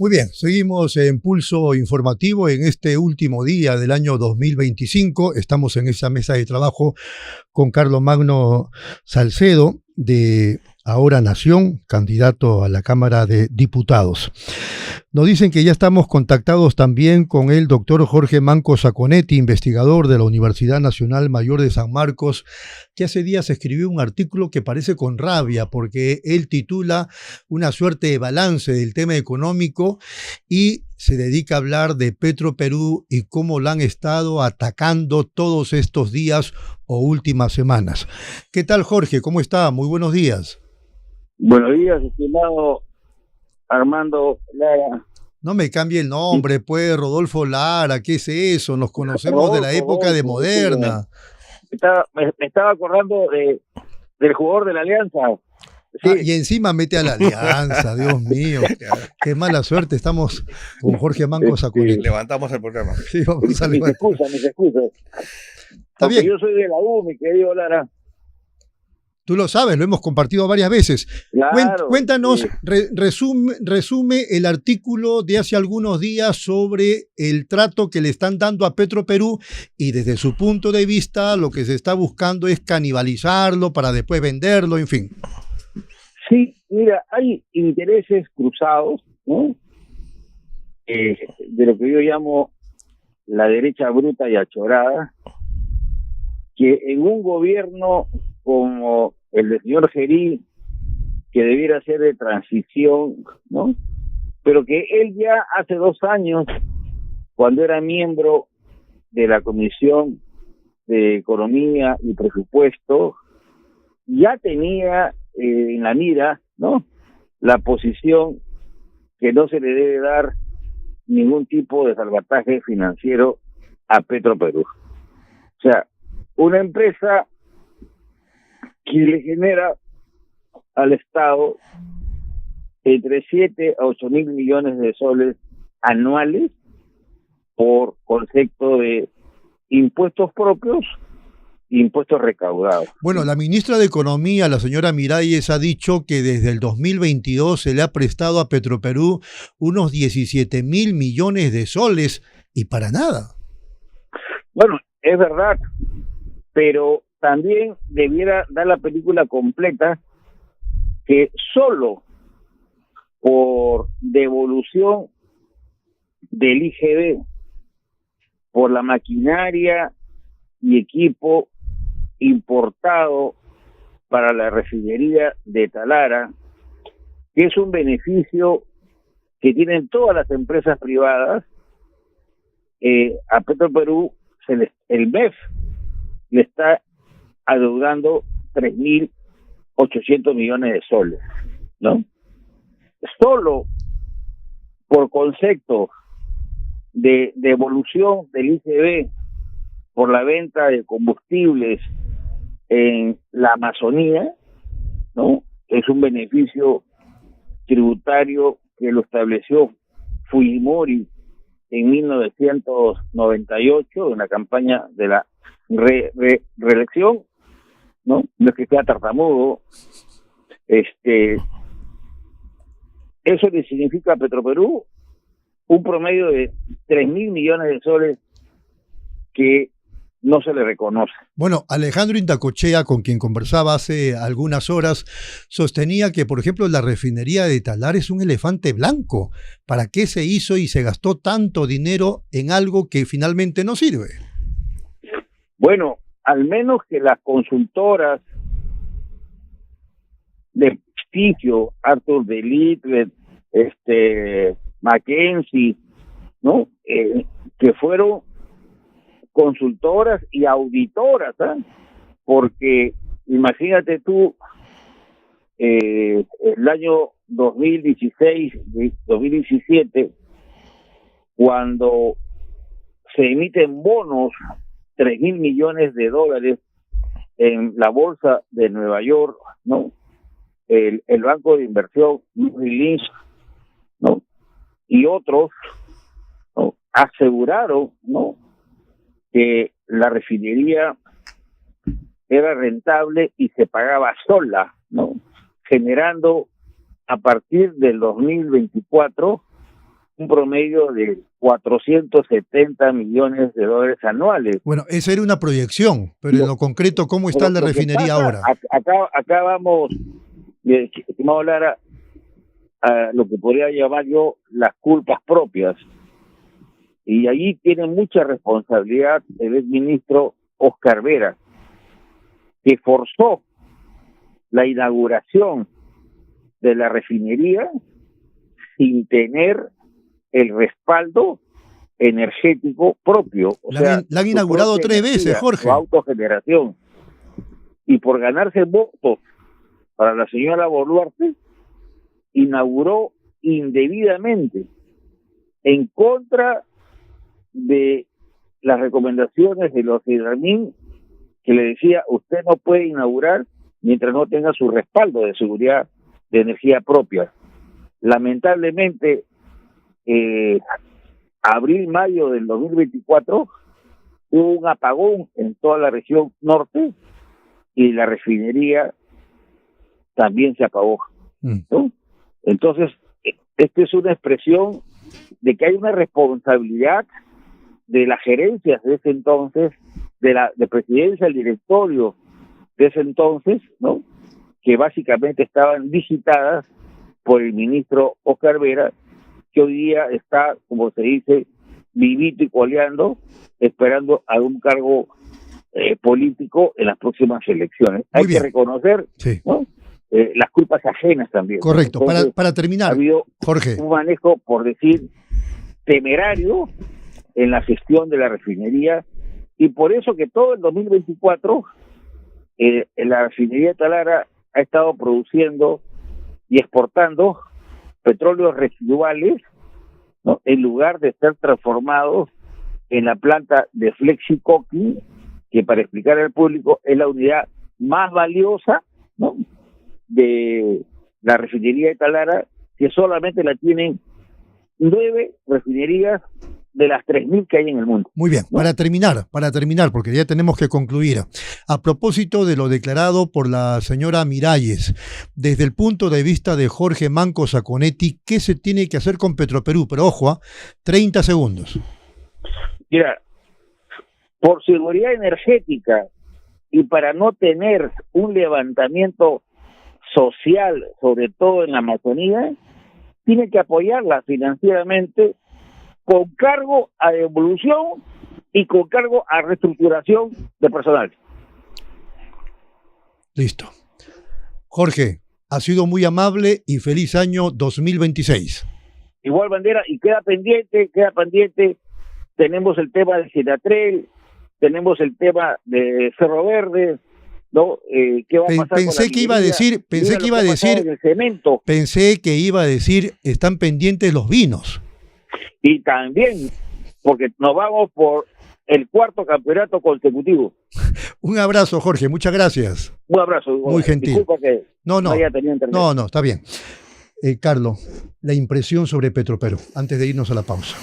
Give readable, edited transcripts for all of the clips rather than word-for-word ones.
Muy bien, seguimos en Pulso Informativo en este último día del año 2025. Estamos en esa mesa de trabajo con Carlos Magno Salcedo de Ahora Nación, candidato a la Cámara de Diputados. Nos dicen que ya estamos contactados también con el doctor Jorge Manco Saconetti, investigador de la Universidad Nacional Mayor de San Marcos, que hace días escribió un artículo que parece con rabia porque él titula una suerte de balance del tema económico y se dedica a hablar de Petroperú y cómo la han estado atacando todos estos días o últimas semanas. ¿Qué tal, Jorge? ¿Cómo está? Muy buenos días. Buenos días, estimado Armando Lara. No me cambie el nombre, pues, Rodolfo Lara, ¿qué es eso? Nos conocemos de la época de Moderna. Me estaba acordando del jugador de la Alianza. Sí. Y encima mete a la Alianza, Dios mío. Qué mala suerte, estamos con Jorge Manco Saconetti. Levantamos el programa. Sí, vamos a levantar. Mis excusas. Está bien. Yo soy de la U, mi querido Lara. Tú lo sabes, lo hemos compartido varias veces. Claro, Cuéntanos, sí. resume el artículo de hace algunos días sobre el trato que le están dando a Petroperú y desde su punto de vista lo que se está buscando es canibalizarlo para después venderlo, en fin. Sí, mira, hay intereses cruzados, ¿no? De lo que yo llamo la derecha bruta y achorada, que en un gobierno como el del señor Gerí, que debiera ser de transición, ¿no? Pero que él ya hace 2 años, cuando era miembro de la Comisión de Economía y Presupuesto, ya tenía en la mira, ¿no?, la posición que no se le debe dar ningún tipo de salvataje financiero a Petroperú. O sea, una empresa que le genera al Estado entre 7 a 8 mil millones de soles anuales por concepto de impuestos propios e impuestos recaudados. Bueno, la ministra de Economía, la señora Miralles, ha dicho que desde el 2022 se le ha prestado a Petroperú unos 17 mil millones de soles y para nada. Bueno, es verdad, pero también debiera dar la película completa, que solo por devolución del IGB, por la maquinaria y equipo importado para la refinería de Talara, que es un beneficio que tienen todas las empresas privadas, a Petroperú el MEF le está adeudando 3.800 millones de soles, ¿no? Solo por concepto de devolución del ICB por la venta de combustibles en la Amazonía, ¿no?, es un beneficio tributario que lo estableció Fujimori en 1998 en la campaña de la reelección, ¿no? No es que sea tartamudo. Eso le significa a Petroperú un promedio de 3.000 millones de soles que no se le reconoce. Bueno, Alejandro Indacochea, con quien conversaba hace algunas horas, sostenía que, por ejemplo, la refinería de Talar es un elefante blanco. ¿Para qué se hizo y se gastó tanto dinero en algo que finalmente no sirve? Bueno, al menos que las consultoras de prestigio, Arthur de Little, McKinsey, ¿no?, que fueron consultoras y auditoras, ¿eh? Porque imagínate tú, el año 2016, 2017, cuando se emiten bonos, 3.000 millones de dólares en la bolsa de Nueva York, ¿no? El banco de inversión Lynch, ¿no?, y otros, ¿no?, aseguraron, ¿no?, que la refinería era rentable y se pagaba sola, ¿no?, generando a partir del 2024 un promedio de 470 millones de dólares anuales. Bueno, esa era una proyección, pero en lo concreto, ¿cómo está la refinería ahora? Acá vamos, estimado Lara, a lo que podría llamar yo las culpas propias. Y allí tiene mucha responsabilidad el exministro Oscar Vera, que forzó la inauguración de la refinería sin tener el respaldo energético propio. La han inaugurado 3 veces, Jorge. Su autogeneración. Y por ganarse votos para la señora Boluarte, inauguró indebidamente en contra de las recomendaciones de los IRAMIN, que le decía, usted no puede inaugurar mientras no tenga su respaldo de seguridad de energía propia. Lamentablemente, abril-mayo del 2024 hubo un apagón en toda la región norte y la refinería también se apagó, ¿no? Entonces, esta es una expresión de que hay una responsabilidad de las gerencias de ese entonces, de presidencia, el directorio de ese entonces, ¿no?, que básicamente estaban digitadas por el ministro Oscar Vera, que hoy día está, como se dice, vivito y coleando, esperando algún cargo político en las próximas elecciones. Hay que reconocer, sí, ¿no?, las culpas ajenas también. Correcto. Entonces, para terminar, ha habido, Jorge, un manejo, por decir, temerario en la gestión de la refinería, y por eso que todo el 2024 la refinería de Talara ha estado produciendo y exportando petróleos residuales, ¿no?, en lugar de ser transformados en la planta de Flexicoque, que, para explicar al público, es la unidad más valiosa, ¿no?, de la refinería de Talara, que solamente la tienen 9 refinerías de las 3.000 que hay en el mundo. Muy bien, ¿no? Para terminar, porque ya tenemos que concluir. A propósito de lo declarado por la señora Miralles, desde el punto de vista de Jorge Manco Sacconetti, ¿qué se tiene que hacer con Petroperú? Pero ojo, 30 segundos. Mira, por seguridad energética y para no tener un levantamiento social, sobre todo en la Amazonía, tiene que apoyarla financieramente con cargo a devolución y con cargo a reestructuración de personal. Listo. Jorge, ha sido muy amable y feliz año 2026. Igual, Bandera, y queda pendiente, tenemos el tema de Ginatrel, tenemos el tema de Cerro Verde, ¿no? ¿Qué va a pasar pensé que iba a decir están pendientes los vinos. Y también, porque nos vamos por el 4º campeonato consecutivo. Un abrazo, Jorge, muchas gracias. Un abrazo. Muy gentil. Disculpa que no haya tenido internet. No, está bien. Carlos, la impresión sobre Petroperú, antes de irnos a la pausa.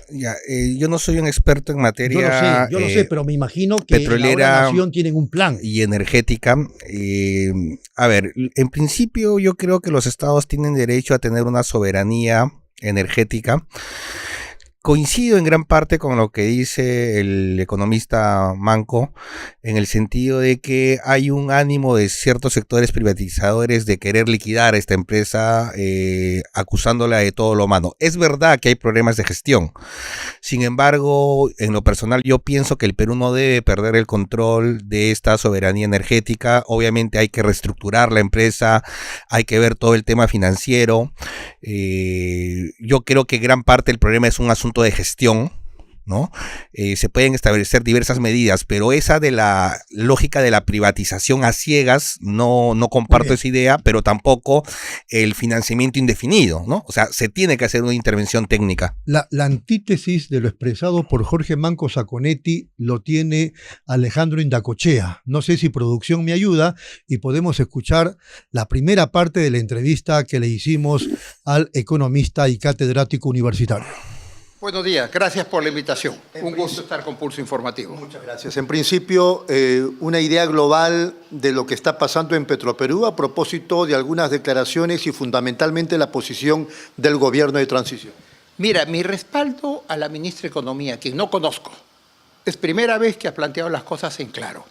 Ya, yo no soy un experto en materia. Yo lo sé, pero me imagino que petrolera, la nación tienen un plan. Y energética. A ver, en principio yo creo que los estados tienen derecho a tener una soberanía energética. Coincido en gran parte con lo que dice el economista Manco, en el sentido de que hay un ánimo de ciertos sectores privatizadores de querer liquidar a esta empresa, acusándola de todo lo malo. Es verdad que hay problemas de gestión. Sin embargo, en lo personal, yo pienso que el Perú no debe perder el control de esta soberanía energética. Obviamente hay que reestructurar la empresa, hay que ver todo el tema financiero. Yo creo que gran parte del problema es un asunto de gestión, ¿no? Se pueden establecer diversas medidas, pero esa de la lógica de la privatización a ciegas, no comparto esa idea, pero tampoco el financiamiento indefinido, ¿no? O sea, se tiene que hacer una intervención técnica. La antítesis de lo expresado por Jorge Manco Sacconetti lo tiene Alejandro Indacochea. No sé si producción me ayuda y podemos escuchar la primera parte de la entrevista que le hicimos al economista y catedrático universitario. Buenos días, gracias por la invitación. Un gusto estar con Pulso Informativo. Muchas gracias. En principio, una idea global de lo que está pasando en Petroperú a propósito de algunas declaraciones y fundamentalmente la posición del gobierno de transición. Mira, mi respaldo a la ministra de Economía, quien no conozco, es primera vez que ha planteado las cosas en claro.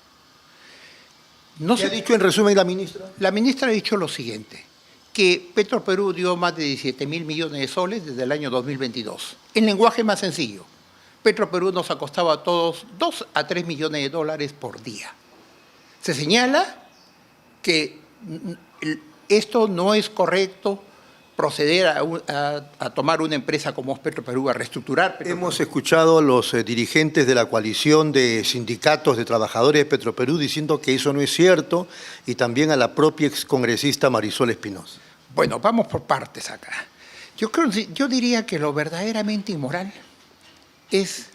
¿Qué ha dicho en resumen la ministra? La ministra ha dicho lo siguiente, que Petroperú dio más de 17.000 millones de soles desde el año 2022. En lenguaje más sencillo, Petroperú nos ha costado a todos 2 a 3 millones de dólares por día. Se señala que esto no es correcto, proceder a tomar una empresa como es Petroperú, a reestructurar Petroperú. Hemos escuchado a los dirigentes de la coalición de sindicatos de trabajadores de Petroperú diciendo que eso no es cierto, y también a la propia excongresista Marisol Espinosa. Bueno, vamos por partes acá. Yo diría que lo verdaderamente inmoral es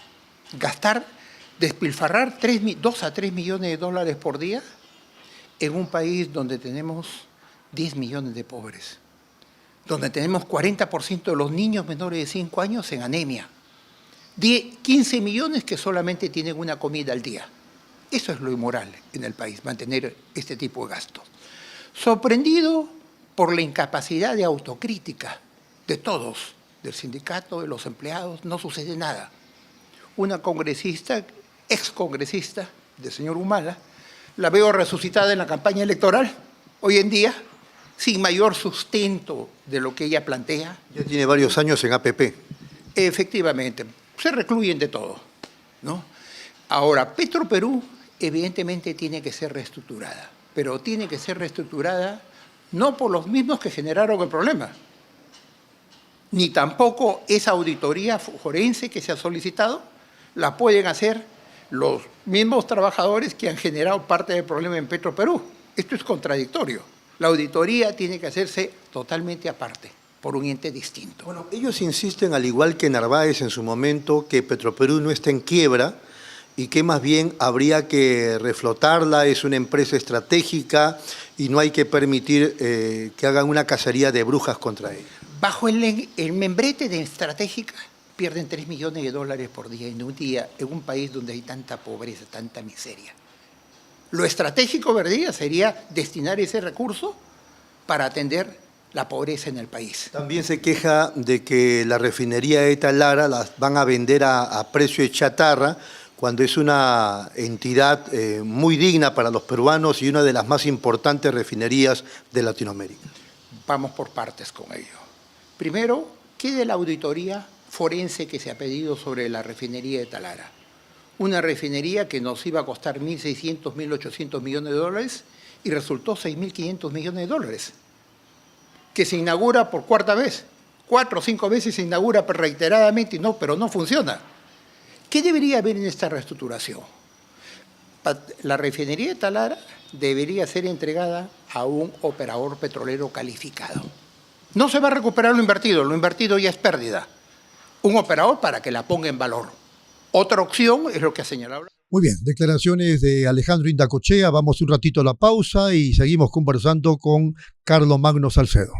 despilfarrar 2 a 3 millones de dólares por día en un país donde tenemos 10 millones de pobres, donde tenemos 40% de los niños menores de 5 años en anemia, 15 millones que solamente tienen una comida al día. Eso es lo inmoral en el país, mantener este tipo de gastos. Sorprendido por la incapacidad de autocrítica de todos, del sindicato, de los empleados, no sucede nada. Una congresista, excongresista, del señor Humala, la veo resucitada en la campaña electoral, hoy en día, sin mayor sustento de lo que ella plantea. Ya tiene varios años en APP. Efectivamente, se recluyen de todo, ¿no? Ahora, Petroperú evidentemente tiene que ser reestructurada, pero tiene que ser reestructurada no por los mismos que generaron el problema, ni tampoco esa auditoría forense que se ha solicitado, la pueden hacer los mismos trabajadores que han generado parte del problema en Petroperú. Esto es contradictorio. La auditoría tiene que hacerse totalmente aparte, por un ente distinto. Bueno, ellos insisten, al igual que Narváez en su momento, que Petroperú no está en quiebra y que más bien habría que reflotarla, es una empresa estratégica y no hay que permitir que hagan una cacería de brujas contra ella. Bajo el membrete de estratégica, pierden 3 millones de dólares por día en un país donde hay tanta pobreza, tanta miseria. Lo estratégico, ¿verdad?, sería destinar ese recurso para atender la pobreza en el país. También se queja de que la refinería de Talara las van a vender a precio de chatarra, cuando es una entidad muy digna para los peruanos y una de las más importantes refinerías de Latinoamérica. Vamos por partes con ello. Primero, ¿qué de la auditoría forense que se ha pedido sobre la refinería de Talara? Una refinería que nos iba a costar 1.600, 1.800 millones de dólares y resultó 6.500 millones de dólares, que se inaugura por cuarta vez. 4 o 5 veces se inaugura reiteradamente, pero no funciona. ¿Qué debería haber en esta reestructuración? La refinería de Talara debería ser entregada a un operador petrolero calificado. No se va a recuperar lo invertido ya es pérdida. Un operador para que la ponga en valor. Otra opción es lo que ha señalado. Muy bien, declaraciones de Alejandro Indacochea. Vamos un ratito a la pausa y seguimos conversando con Carlos Magno Salcedo.